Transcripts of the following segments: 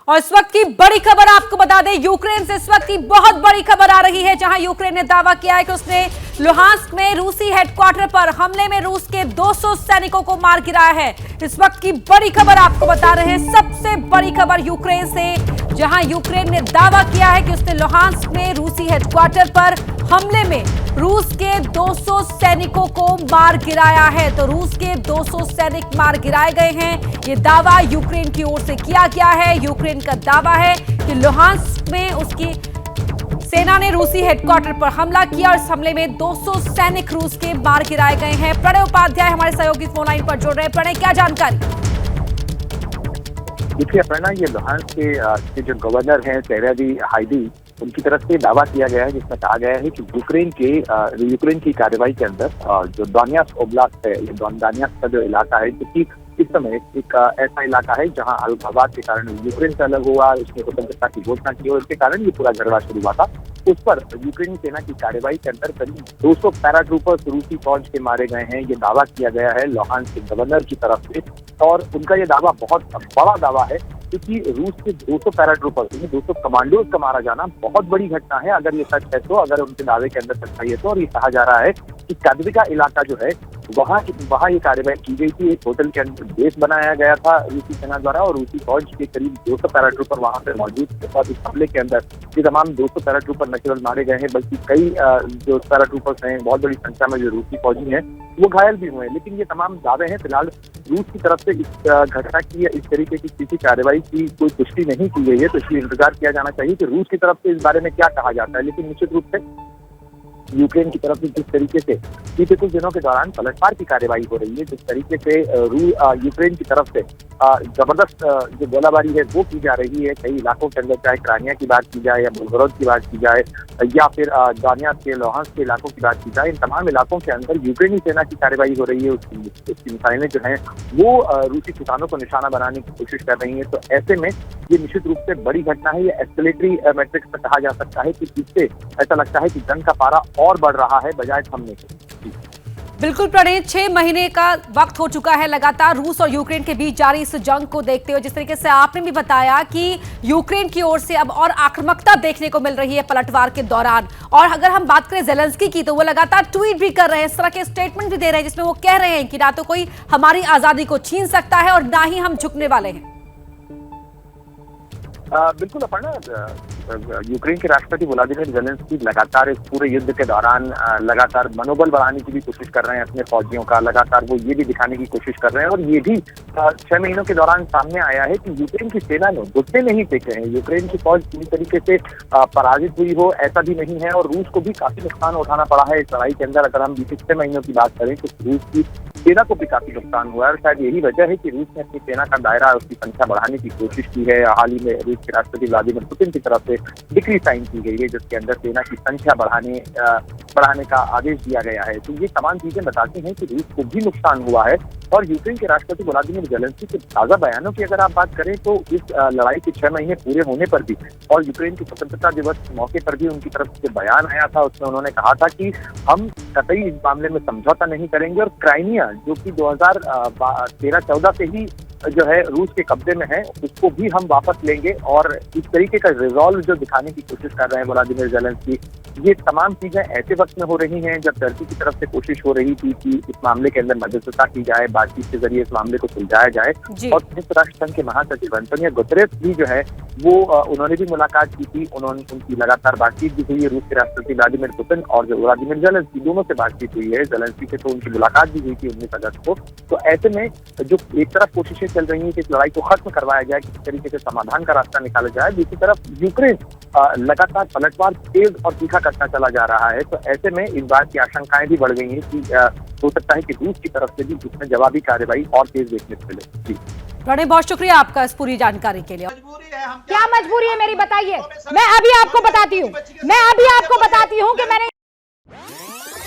और इस वक्त की बड़ी खबर आपको बता दें, यूक्रेन से इस वक्त की बहुत बड़ी खबर आ रही है, जहां यूक्रेन ने दावा किया है कि उसने लुहांस्क में रूसी हेडक्वार्टर पर हमले में रूस के 200 सैनिकों को मार गिराया है। इस वक्त की बड़ी खबर आपको बता रहे हैं, सबसे बड़ी खबर यूक्रेन से, जहां यूक्रेन ने दावा किया है कि उसने लुहांस्क में रूसी हेडक्वार्टर पर हमले में रूस के 200 सैनिकों को मार गिराया है। तो रूस के 200 सैनिक मार गिराए गए हैं, ये दावा यूक्रेन की ओर से किया गया है। यूक्रेन का दावा है कि लुहांस्क में उसकी सेना ने रूसी हेडक्वार्टर पर हमला किया और इस हमले में 200 सैनिक रूस के मार गिराए गए हैं। प्रणय उपाध्याय हमारे सहयोगी फोन लाइन पर जुड़ रहे हैं। प्रणय, क्या जानकारी? देखिए अपर्णा, ये लुहांस्क के जो गवर्नर हैं सेरेदी हाइडी, उनकी तरफ से दावा किया गया है जिसमें कहा गया है कि यूक्रेन की कार्रवाई के अंदर जो दोनेत्स्क ओब्लास्ट है, ये दोनेत्स्क का जो इलाका है, क्योंकि इस समय एक ऐसा इलाका है जहां अलगाववाद के कारण यूक्रेन से अलग हुआ, उसने स्वतंत्रता की घोषणा की और इसके कारण ये पूरा झगड़ा शुरू हुआ था। उस पर यूक्रेनी सेना की कार्रवाई के अंदर करीब 200 पैराट्रूपर्स रूसी फौज के मारे गए हैं, ये दावा किया गया है लुहांस्क के गवर्नर की तरफ से। और उनका ये दावा बहुत बड़ा दावा है, क्योंकि रूस के 200 पैराट्रूपर्स, 200 कमांडोज का मारा जाना बहुत बड़ी घटना है अगर ये सच है तो, अगर उनके दावे के अंदर सच्चाई है तो। और ये कहा जा रहा है कि कादविका इलाका जो है वहाँ ये कार्रवाई की गई थी। एक होटल के अंदर बेस बनाया गया था रूसी सेना द्वारा और रूसी फौज के करीब 200 पैराट्रूपर वहां पे मौजूद थे। और इस हमले के अंदर ये तमाम 200 पैराट्रूपर न केवल मारे गए हैं बल्कि कई जो पैराट्रूपर्स हैं, बहुत बड़ी संख्या में जो रूसी फौजी हैं, वो घायल भी हुए हैं। लेकिन ये तमाम दावे हैं, फिलहाल रूस की तरफ से इस घटना की, इस तरीके की किसी कार्रवाई की कोई पुष्टि नहीं की गई है, तो इसलिए इंतजार किया जाना चाहिए कि रूस की तरफ से इस बारे में क्या कहा जाता है। लेकिन निश्चित रूप से यूक्रेन की तरफ से जिस तरीके से बीते कुछ दिनों के दौरान पलटवार की कार्रवाई हो रही है, जिस तरीके से यूक्रेन की तरफ से जबरदस्त जो गोलाबारी है वो की जा रही है कई इलाकों के अंदर, चाहे क्राइमिया की बात की जाए या बुलगोरोद की बात की जाए या फिर दोनेत्स्क के लुहांस्क के इलाकों की बात की जाए, इन तमाम इलाकों के अंदर यूक्रेनी सेना की कार्रवाई हो रही है। उसकी मिसाइलें जो हैं वो रूसी ठिकानों को निशाना बनाने की कोशिश कर रही है। तो ऐसे में ये निश्चित रूप से बड़ी घटना है। ये एस्केलेटरी मैट्रिक्स पर कहा जा सकता है कि इससे ऐसा लगता है कि जंग का पारा और बढ़ रहा है बजाय थमने के। बिल्कुल प्रणय, 6 महीने का वक्त हो चुका है लगातार रूस और यूक्रेन के बीच जारी इस जंग को देखते हुए। जिस तरीके से आपने भी बताया कि यूक्रेन की ओर से अब और आक्रामकता देखने को मिल रही है पलटवार के दौरान। और अगर हम बात करें ज़ेलेंस्की की, तो वो लगातार ट्वीट भी कर रहे हैं, इस तरह के स्टेटमेंट भी दे रहे हैं जिसमें वो कह रहे हैं कि ना तो कोई हमारी आजादी को छीन सकता है और ना ही हम झुकने वाले हैं। बिल्कुल अपर्णा, यूक्रेन के राष्ट्रपति व्लादिमीर ज़ेलेंस्की लगातार इस पूरे युद्ध के दौरान लगातार मनोबल बढ़ाने की भी कोशिश कर रहे हैं अपने फौजियों का। लगातार वो ये भी दिखाने की कोशिश कर रहे हैं और ये भी 6 महीनों के दौरान सामने आया है कि यूक्रेन की सेना ने घुटने नहीं टेके हैं। यूक्रेन की फौज पूरी तरीके से पराजित हुई हो ऐसा भी नहीं है और रूस को भी काफी नुकसान उठाना पड़ा है इस लड़ाई के अंदर। अगर हम बीते 6 महीनों की बात करें तो रूस की सेना को भी काफी नुकसान हुआ है और शायद यही वजह है कि रूस ने अपनी सेना का दायरा, उसकी संख्या बढ़ाने की कोशिश की है। हाल ही में रूस के राष्ट्रपति व्लादिमीर पुतिन की तरफ से डिक्री साइन की गई है जिसके अंदर सेना की संख्या बढ़ाने का आदेश दिया गया है। तो ये तमाम चीजें बताती हैं कि रूस को भी नुकसान हुआ है। और यूक्रेन के राष्ट्रपति व्लादिमीर ज़ेलेंस्की के ताजा बयानों की अगर आप बात करें तो इस लड़ाई के 6 महीने पूरे होने पर भी और यूक्रेन की स्वतंत्रता दिवस मौके पर भी उनकी तरफ से बयान आया था, उसमें उन्होंने कहा था कि हम कतई इस मामले में समझौता नहीं करेंगे और क्राइमिया, जो कि 2013-14 से ही जो है रूस के कब्जे में है, उसको भी हम वापस लेंगे। और इस तरीके का रिजॉल्व जो दिखाने की कोशिश कर रहे हैं व्लादिमीर ज़ेलेंस्की, ये तमाम चीजें ऐसे वक्त में हो रही हैं जब टर्की की तरफ से कोशिश हो रही थी कि इस मामले के अंदर मध्यस्थता की जाए, बातचीत के जरिए इस मामले को सुलझाया जाए। और संयुक्त राष्ट्र संघ के महासचिव एंटोनियो गुतेरेस भी जो है वो उन्होंने भी मुलाकात की थी, उनकी लगातार बातचीत भी हुई है रूस के राष्ट्रपति व्लादिमीर पुतिन और जो व्लादिमीर ज़ेलेंस्की, दोनों से बातचीत हुई है। ज़ेलेंस्की से तो उनकी मुलाकात भी हुई थी 19 अगस्त को। तो ऐसे में जो एक तरफ कोशिशें चल रही है कि इस लड़ाई को खत्म करवाया जाए, किसी तरीके से समाधान का रास्ता निकाला जाए, दूसरी तरफ यूक्रेन लगातार पलटवार तेज और तीखा करता चला जा रहा है। तो ऐसे में इस बात की आशंकाएं भी बढ़ गई हैं कि हो सकता है कि रूस की तरफ से भी इसमें जवाबी कार्रवाई और तेज देखने को मिले। जी प्रणय, बहुत शुक्रिया आपका इस पूरी जानकारी के लिए। क्या मजबूरी है मेरी, बताइए। मैं अभी आपको बताती हूँ कि मैंने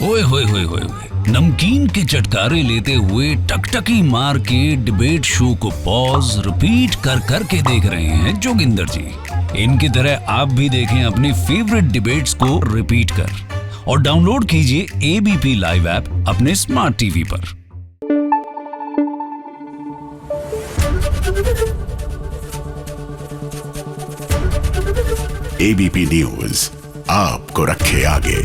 ओए होए होए होए, नमकीन के चटकारे लेते हुए टकटकी मार के डिबेट शो को पॉज रिपीट कर करके देख रहे हैं जोगिंदर जी। इनकी तरह आप भी देखें अपनी फेवरेट डिबेट्स को रिपीट कर और डाउनलोड कीजिए एबीपी लाइव ऐप अपने स्मार्ट टीवी पर। एबीपी न्यूज आपको रखे आगे।